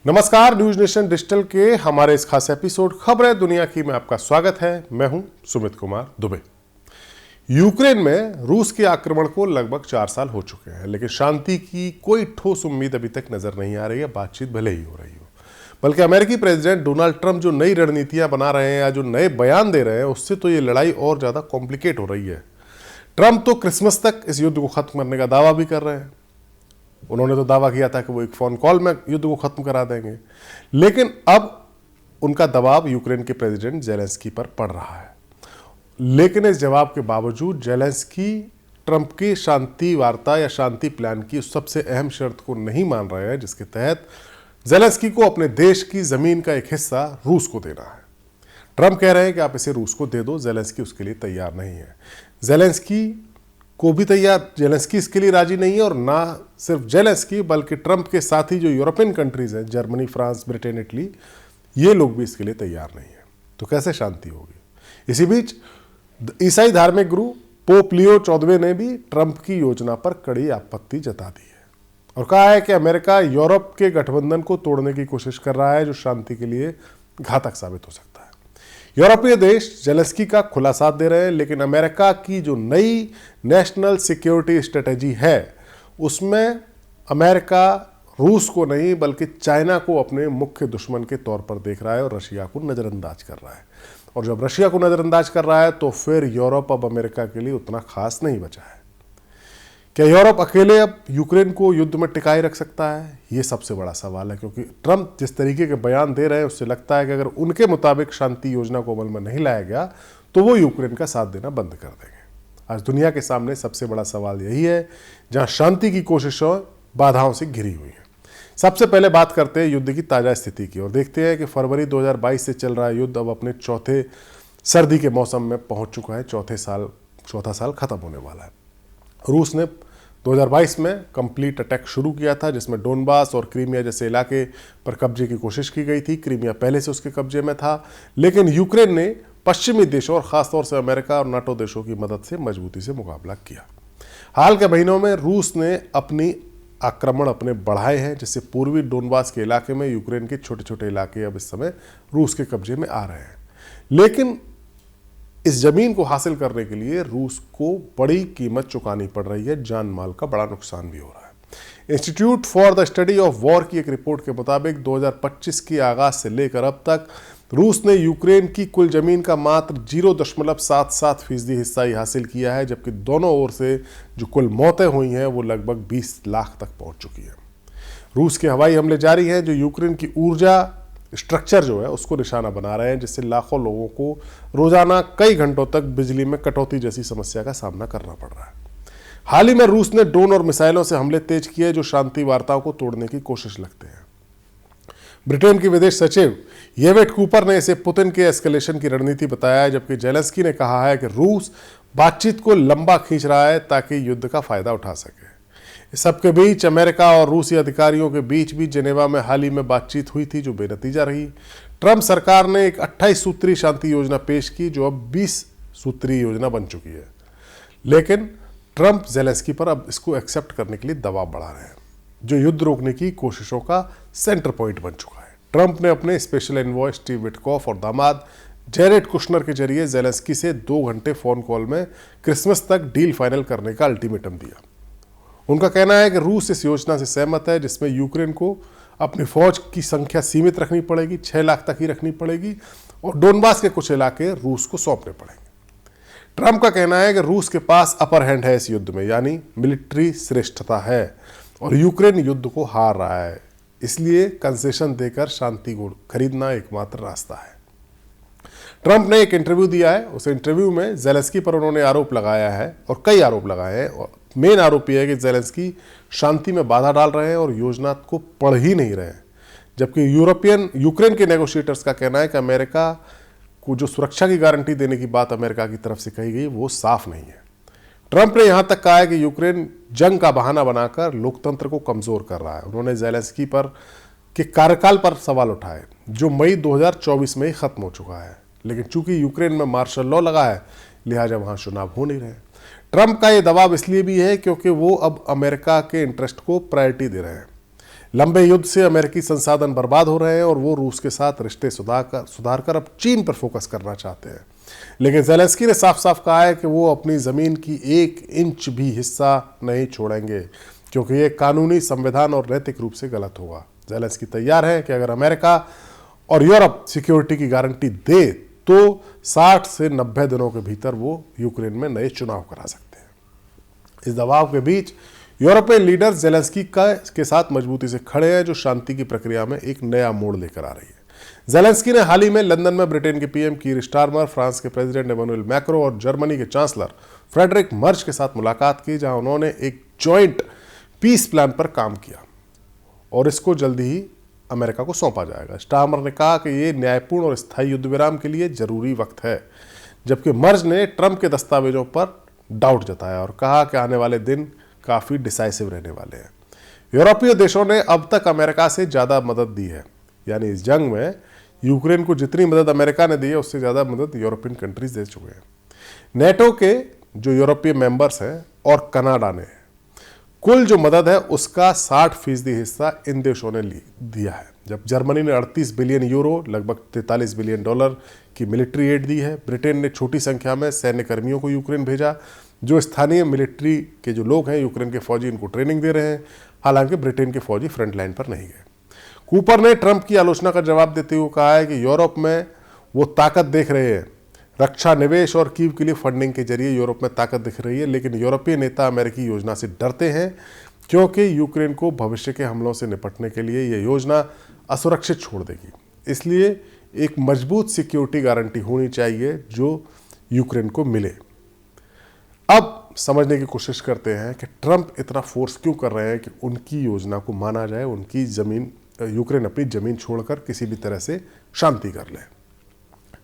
नमस्कार, news nation digital के हमारे इस खास एपिसोड खबरें दुनिया की में आपका स्वागत है। मैं हूं सुमित कुमार दुबे। यूक्रेन में रूस के आक्रमण को लगभग 4 साल हो चुके हैं, लेकिन शांति की कोई ठोस उम्मीद अभी तक नजर नहीं आ रही है। बातचीत भले ही हो रही हो, बल्कि अमेरिकी प्रेसिडेंट डोनाल्ड ट्रंप जो नई रणनीतियां बना रहे हैं या जो नए बयान दे रहे हैं, उससे तो ये लड़ाई और ज्यादा कॉम्प्लिकेट हो रही है। ट्रंप तो क्रिसमस तक इस युद्ध को खत्म करने का दावा भी कर रहे हैं। उन्होंने तो दावा किया था कि वो एक फोन कॉल में युद्ध को खत्म करा देंगे, लेकिन अब उनका दबाव यूक्रेन के प्रेसिडेंट जेलेंस्की पर पड़ रहा है। लेकिन इस जवाब के बावजूद जेलेंस्की ट्रंप की शांति वार्ता या शांति प्लान की उस सबसे अहम शर्त को नहीं मान रहे हैं, जिसके तहत जेलेंस्की को अपने देश की जमीन का एक हिस्सा रूस को देना है। ट्रंप कह रहे हैं कि आप इसे रूस को दे दो। जेलेंस्की उसके लिए तैयार नहीं है। जेलेंस्की इसके लिए राजी नहीं है, और ना सिर्फ जेलेंस्की बल्कि ट्रंप के साथी जो यूरोपियन कंट्रीज हैं, जर्मनी, फ्रांस, ब्रिटेन, इटली, ये लोग भी इसके लिए तैयार नहीं है। तो कैसे शांति होगी? इसी बीच ईसाई धार्मिक गुरु पोप लियो 14वें ने भी ट्रंप की योजना पर कड़ी आपत्ति जता दी है और कहा है कि अमेरिका यूरोप के गठबंधन को तोड़ने की कोशिश कर रहा है, जो शांति के लिए घातक साबित हो सकता है। यूरोपीय देश जेलेंस्की का खुला साथ दे रहे हैं, लेकिन अमेरिका की जो नई नेशनल सिक्योरिटी स्ट्रेटेजी है, उसमें अमेरिका रूस को नहीं बल्कि चाइना को अपने मुख्य दुश्मन के तौर पर देख रहा है और रशिया को नज़रअंदाज कर रहा है। और जब रशिया को नज़रअंदाज कर रहा है तो फिर यूरोप अब अमेरिका के लिए उतना खास नहीं बचा है। क्या यूरोप अकेले अब यूक्रेन को युद्ध में टिकाए रख सकता है? ये सबसे बड़ा सवाल है, क्योंकि ट्रंप जिस तरीके के बयान दे रहे हैं उससे लगता है कि अगर उनके मुताबिक शांति योजना को अमल में नहीं लाया गया तो वो यूक्रेन का साथ देना बंद कर देंगे। आज दुनिया के सामने सबसे बड़ा सवाल यही है, जहां शांति की कोशिशों बाधाओं से घिरी हुई है। सबसे पहले बात करते हैं युद्ध की ताजा स्थिति की और देखते हैं कि फरवरी 2022 से चल रहा युद्ध अब अपने चौथे सर्दी के मौसम में पहुंच चुका है। चौथा साल खत्म होने वाला है। रूस ने 2022 में कंप्लीट अटैक शुरू किया था, जिसमें डोनबास और क्रीमिया जैसे इलाके पर कब्जे की कोशिश की गई थी। क्रीमिया पहले से उसके कब्जे में था, लेकिन यूक्रेन ने पश्चिमी देशों और खासतौर से अमेरिका और नाटो देशों की मदद से मजबूती से मुकाबला किया। हाल के महीनों में रूस ने अपने बढ़ाए हैं, जिससे पूर्वी डोनबास के इलाके में यूक्रेन के छोटे छोटे इलाके अब इस समय रूस के कब्जे में आ रहे हैं। लेकिन इस जमीन को हासिल करने के लिए रूस को बड़ी कीमत चुकानी पड़ रही है। जान माल का बड़ा नुकसान भी हो रहा है। Institute for the study of war की एक रिपोर्ट के मुताबिक 2025 के आगाज से लेकर अब तक रूस ने यूक्रेन की कुल जमीन का मात्र 0.77% हिस्सा ही हासिल किया है, जबकि दोनों ओर से जो कुल मौतें हुई हैं वो लगभग 20 लाख तक पहुंच चुकी है। रूस के हवाई हमले जारी हैं, जो यूक्रेन की ऊर्जा स्ट्रक्चर जो है उसको निशाना बना रहे हैं, जिससे लाखों लोगों को रोजाना कई घंटों तक बिजली में कटौती जैसी समस्या का सामना करना पड़ रहा है। हाल ही में रूस ने ड्रोन और मिसाइलों से हमले तेज किए, जो शांति वार्ताओं को तोड़ने की कोशिश लगते हैं। ब्रिटेन के विदेश सचिव येवेट कूपर ने इसे पुतिन के एस्केलेशन की रणनीति बताया, जबकि जेलेंस्की ने कहा है कि रूस बातचीत को लंबा खींच रहा है ताकि युद्ध का फायदा उठा सके। इस सबके बीच अमेरिका और रूसी अधिकारियों के बीच भी जेनेवा में हाल ही में बातचीत हुई थी, जो बेनतीजा रही। ट्रंप सरकार ने एक 28 सूत्री शांति योजना पेश की, जो अब 20 सूत्री योजना बन चुकी है। लेकिन ट्रंप जेलेंस्की पर अब इसको एक्सेप्ट करने के लिए दबाव बढ़ा रहे हैं, जो युद्ध रोकने की कोशिशों का सेंटर पॉइंट बन चुका है। ट्रंप ने अपने स्पेशल एनवॉय स्टीव विटकॉफ और दामाद जेरेड कुशनर के जरिए जेलेंस्की से 2 घंटे फोन कॉल में क्रिसमस तक डील फाइनल करने का अल्टीमेटम दिया। उनका कहना है कि रूस इस योजना से सहमत है, जिसमें यूक्रेन को अपनी फौज की संख्या सीमित रखनी पड़ेगी, 6 लाख तक ही रखनी पड़ेगी, और डोनबास के कुछ इलाके रूस को सौंपने पड़ेंगे। ट्रंप का कहना है कि रूस के पास अपर हैंड है इस युद्ध में, यानी मिलिट्री श्रेष्ठता है, और यूक्रेन युद्ध को हार रहा है, इसलिए कंसेशन देकर शांति को खरीदना एकमात्र रास्ता है। ट्रंप ने एक इंटरव्यू दिया है। उस इंटरव्यू में जेलेंस्की पर उन्होंने आरोप लगाया है, और कई आरोप लगाए हैं, और मेन आरोप यह है कि जेलेंस्की शांति में बाधा डाल रहे हैं और योजना को पढ़ ही नहीं रहे हैं। जबकि यूक्रेन के नेगोशिएटर्स का कहना है कि अमेरिका को जो सुरक्षा की गारंटी देने की बात अमेरिका की तरफ से कही गई वो साफ नहीं है। ट्रंप ने यहां तक कहा है कि यूक्रेन जंग का बहाना बनाकर लोकतंत्र को कमजोर कर रहा है। उन्होंने जेलेंस्की पर के कार्यकाल पर सवाल उठाए, जो मई 2024 में ही खत्म हो चुका है, लेकिन चूंकि यूक्रेन में मार्शल लॉ लगा है, लिहाजा वहां चुनाव हो नहीं रहे। ट्रंप का ये दबाव इसलिए भी है क्योंकि वो अब अमेरिका के इंटरेस्ट को प्रायोरिटी दे रहे हैं। लंबे युद्ध से अमेरिकी संसाधन बर्बाद हो रहे हैं और वो रूस के साथ रिश्ते सुधार कर अब चीन पर फोकस करना चाहते हैं। लेकिन ज़ेलेंस्की ने साफ साफ कहा है कि वो अपनी ज़मीन की 1 इंच भी हिस्सा नहीं छोड़ेंगे, क्योंकि ये कानूनी, संविधान और नैतिक रूप से गलत होगा। ज़ेलेंस्की तैयार है कि अगर अमेरिका और यूरोप सिक्योरिटी की गारंटी दे तो 60 से 90 दिनों के भीतर वो यूक्रेन में नए चुनाव करा सकते हैं। इस दबाव के बीच यूरोपियन लीडर ज़ेलेंस्की के साथ मजबूती से खड़े हैं, जो शांति की प्रक्रिया में एक नया मोड़ लेकर आ रही है। ज़ेलेंस्की ने हाल ही में लंदन में ब्रिटेन के पीएम कीर स्टारमर, फ्रांस के प्रेसिडेंट इमैनुअल मैक्रो और जर्मनी के चांसलर फ्रेडरिक मर्ज के साथ मुलाकात की, जहां उन्होंने एक जॉइंट पीस प्लान पर काम किया और इसको जल्दी ही अमेरिका को सौंपा जाएगा। स्टारमर ने कहा कि ये न्यायपूर्ण और स्थायी युद्ध विराम के लिए जरूरी वक्त है, जबकि मर्ज ने ट्रंप के दस्तावेजों पर डाउट जताया और कहा कि आने वाले दिन काफ़ी डिसाइसिव रहने वाले हैं। यूरोपीय देशों ने अब तक अमेरिका से ज़्यादा मदद दी है, यानी इस जंग में यूक्रेन को जितनी मदद अमेरिका ने दी है उससे ज़्यादा मदद यूरोपियन कंट्रीज दे चुके हैं। नेटो के जो यूरोपीय मेंबर्स हैं और कनाडा ने कुल जो मदद है उसका 60% हिस्सा इन देशों ने दिया है। जब जर्मनी ने 38 बिलियन यूरो, लगभग 43 बिलियन डॉलर की मिलिट्री एड दी है। ब्रिटेन ने छोटी संख्या में सैन्य कर्मियों को यूक्रेन भेजा, जो स्थानीय मिलिट्री के जो लोग हैं, यूक्रेन के फौजी, इनको ट्रेनिंग दे रहे हैं। हालांकि ब्रिटेन के फौजी फ्रंट लाइन पर नहीं गए। कूपर ने ट्रंप की आलोचना का जवाब देते हुए कहा है कि यूरोप में वो ताकत देख रहे हैं, रक्षा, निवेश और कीव के लिए फंडिंग के जरिए यूरोप में ताकत दिख रही है, लेकिन यूरोपीय नेता अमेरिकी योजना से डरते हैं, क्योंकि यूक्रेन को भविष्य के हमलों से निपटने के लिए यह योजना असुरक्षित छोड़ देगी। इसलिए एक मजबूत सिक्योरिटी गारंटी होनी चाहिए जो यूक्रेन को मिले। अब समझने की कोशिश करते हैं कि ट्रंप इतना फोर्स क्यों कर रहे हैं कि उनकी योजना को माना जाए, उनकी ज़मीन, यूक्रेन अपनी ज़मीन छोड़कर किसी भी तरह से शांति कर ले,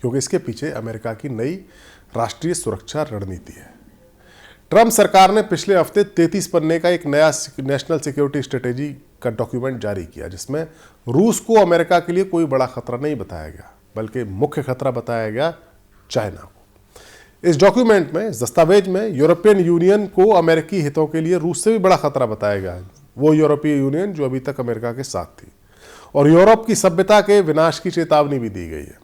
क्योंकि इसके पीछे अमेरिका की नई राष्ट्रीय सुरक्षा रणनीति है। ट्रंप सरकार ने पिछले हफ्ते 33 पन्ने का एक नया नेशनल सिक्योरिटी स्ट्रेटेजी का डॉक्यूमेंट जारी किया, जिसमें रूस को अमेरिका के लिए कोई बड़ा खतरा नहीं बताया गया, बल्कि मुख्य खतरा बताया गया चाइना को। इस डॉक्यूमेंट में, इस दस्तावेज में, यूरोपियन यूनियन को अमेरिकी हितों के लिए रूस से भी बड़ा खतरा बताया गया है, वो यूरोपीय यूनियन जो अभी तक अमेरिका के साथ थी, और यूरोप की सभ्यता के विनाश की चेतावनी भी दी गई है।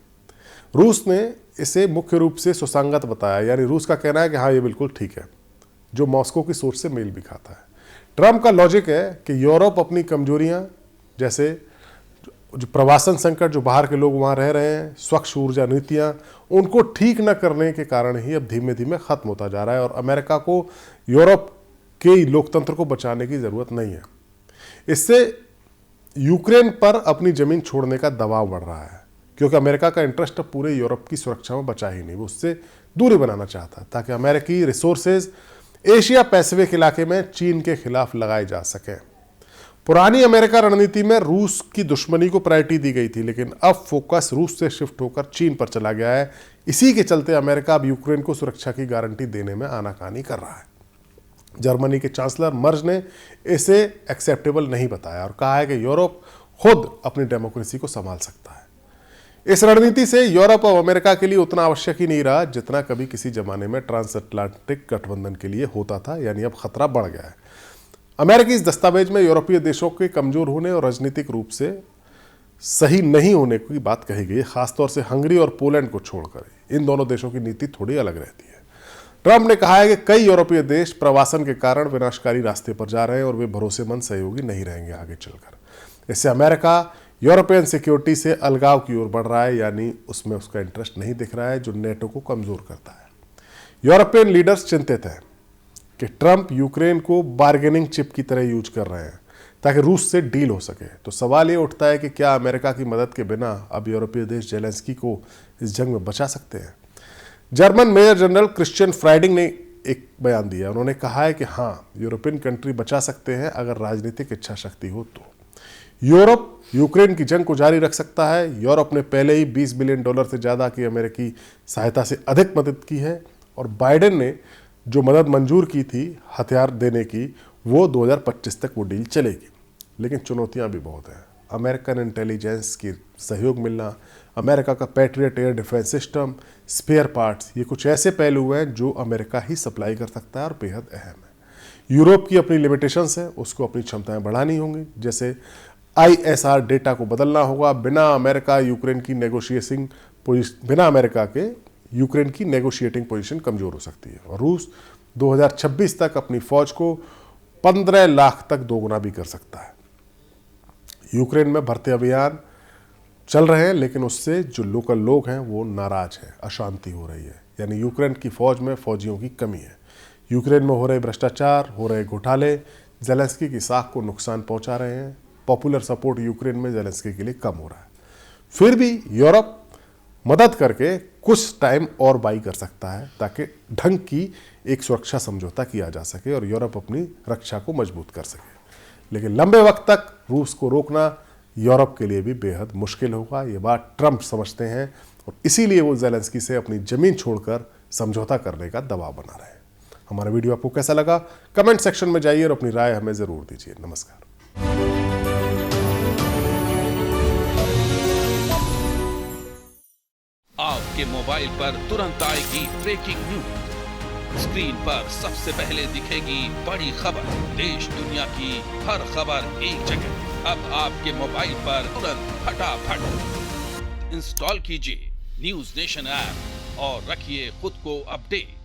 रूस ने इसे मुख्य रूप से सुसंगत बताया, यानी रूस का कहना है कि हाँ, ये बिल्कुल ठीक है, जो मॉस्को की सोच से मेल भी खाता है। ट्रंप का लॉजिक है कि यूरोप अपनी कमजोरियां, जैसे जो प्रवासन संकट, जो बाहर के लोग वहाँ रह रहे हैं, स्वच्छ ऊर्जा नीतियाँ, उनको ठीक न करने के कारण ही अब धीमे धीमे खत्म होता जा रहा है, और अमेरिका को यूरोप के लोकतंत्र को बचाने की ज़रूरत नहीं है। इससे यूक्रेन पर अपनी ज़मीन छोड़ने का दबाव बढ़ रहा है, क्योंकि अमेरिका का इंटरेस्ट अब पूरे यूरोप की सुरक्षा में बचा ही नहीं, वो उससे दूरी बनाना चाहता है, ताकि अमेरिकी रिसोर्सेज एशिया पैसिफिक इलाके में चीन के खिलाफ लगाए जा सकें। पुरानी अमेरिका रणनीति में रूस की दुश्मनी को प्रायोरिटी दी गई थी, लेकिन अब फोकस रूस से शिफ्ट होकर चीन पर चला गया है। इसी के चलते अमेरिका अब यूक्रेन को सुरक्षा की गारंटी देने में आनाकानी कर रहा है। जर्मनी के चांसलर मर्ज ने इसे एक्सेप्टेबल नहीं बताया और कहा है कि यूरोप खुद अपनी डेमोक्रेसी को संभाल सकता है। इस रणनीति से यूरोप और अमेरिका के लिए उतना आवश्यक ही नहीं रहा जितना कभी किसी जमाने में ट्रांस अटलांटिक गठबंधन के लिए होता था, यानी अब खतरा बढ़ गया है। अमेरिकी इस दस्तावेज में यूरोपीय देशों के कमजोर होने और राजनीतिक रूप से सही नहीं होने की बात कही गई है, खासतौर से हंगरी और पोलैंड को छोड़कर। इन दोनों देशों की नीति थोड़ी अलग रहती है। ट्रंप ने कहा है कि कई यूरोपीय देश प्रवासन के कारण विनाशकारी रास्ते पर जा रहे हैं और वे भरोसेमंद सहयोगी नहीं रहेंगे आगे चलकर। इससे अमेरिका यूरोपियन सिक्योरिटी से अलगाव की ओर बढ़ रहा है, यानी उसमें उसका इंटरेस्ट नहीं दिख रहा है, जो नेटो को कमजोर करता है। यूरोपियन लीडर्स चिंतित हैं कि ट्रंप यूक्रेन को बार्गेनिंग चिप की तरह यूज कर रहे हैं ताकि रूस से डील हो सके। तो सवाल ये उठता है कि क्या अमेरिका की मदद के बिना अब यूरोपीय देश ज़ेलेंस्की को इस जंग में बचा सकते हैं? जर्मन मेजर जनरल क्रिश्चियन फ्राइडिंग ने एक बयान दिया। उन्होंने कहा है कि हाँ, यूरोपियन कंट्री बचा सकते हैं अगर राजनीतिक इच्छा शक्ति हो तो। यूरोप यूक्रेन की जंग को जारी रख सकता है। यूरोप ने पहले ही $20 बिलियन से ज़्यादा की अमेरिकी सहायता से अधिक मदद की है, और बाइडेन ने जो मदद मंजूर की थी हथियार देने की, वो 2025 तक वो डील चलेगी। लेकिन चुनौतियां भी बहुत हैं। अमेरिकन इंटेलिजेंस की सहयोग मिलना, अमेरिका का Patriot air defence system, spare parts, ये कुछ ऐसे पहलू हैं जो अमेरिका ही सप्लाई कर सकता है और बेहद अहम है। यूरोप की अपनी लिमिटेशंस है, उसको अपनी क्षमताएं बढ़ानी होंगी, जैसे ISR डेटा को बदलना होगा। बिना अमेरिका के यूक्रेन की नेगोशिएटिंग पोजीशन कमजोर हो सकती है। और रूस 2026 तक अपनी फौज को 15 लाख तक दोगुना भी कर सकता है। यूक्रेन में भर्ती अभियान चल रहे हैं, लेकिन उससे जो लोकल लोग हैं वो नाराज हैं, अशांति हो रही है। यानी यूक्रेन की फौज में फौजियों की कमी है। यूक्रेन में हो रहे भ्रष्टाचार, हो रहे घोटाले जेलेंस्की की साख को नुकसान पहुंचा रहे हैं। पॉपुलर सपोर्ट यूक्रेन में जेलेंस्की के लिए कम हो रहा है। फिर भी यूरोप मदद करके कुछ टाइम और बाई कर सकता है, ताकि ढंग की एक सुरक्षा समझौता किया जा सके और यूरोप अपनी रक्षा को मजबूत कर सके। लेकिन लंबे वक्त तक रूस को रोकना यूरोप के लिए भी बेहद मुश्किल होगा। ये बात ट्रंप समझते हैं और इसीलिए वो जेलेंस्की से अपनी जमीन छोड़कर समझौता करने का दबाव बना रहे हैं। हमारा वीडियो आपको कैसा लगा, कमेंट सेक्शन में जाइए और अपनी राय हमें जरूर दीजिए। नमस्कार। आपके मोबाइल पर तुरंत आएगी ब्रेकिंग न्यूज। स्क्रीन पर सबसे पहले दिखेगी बड़ी खबर। देश दुनिया की हर खबर एक जगह। अब आपके मोबाइल पर तुरंत फटाफट इंस्टॉल कीजिए न्यूज नेशन ऐप और रखिए खुद को अपडेट।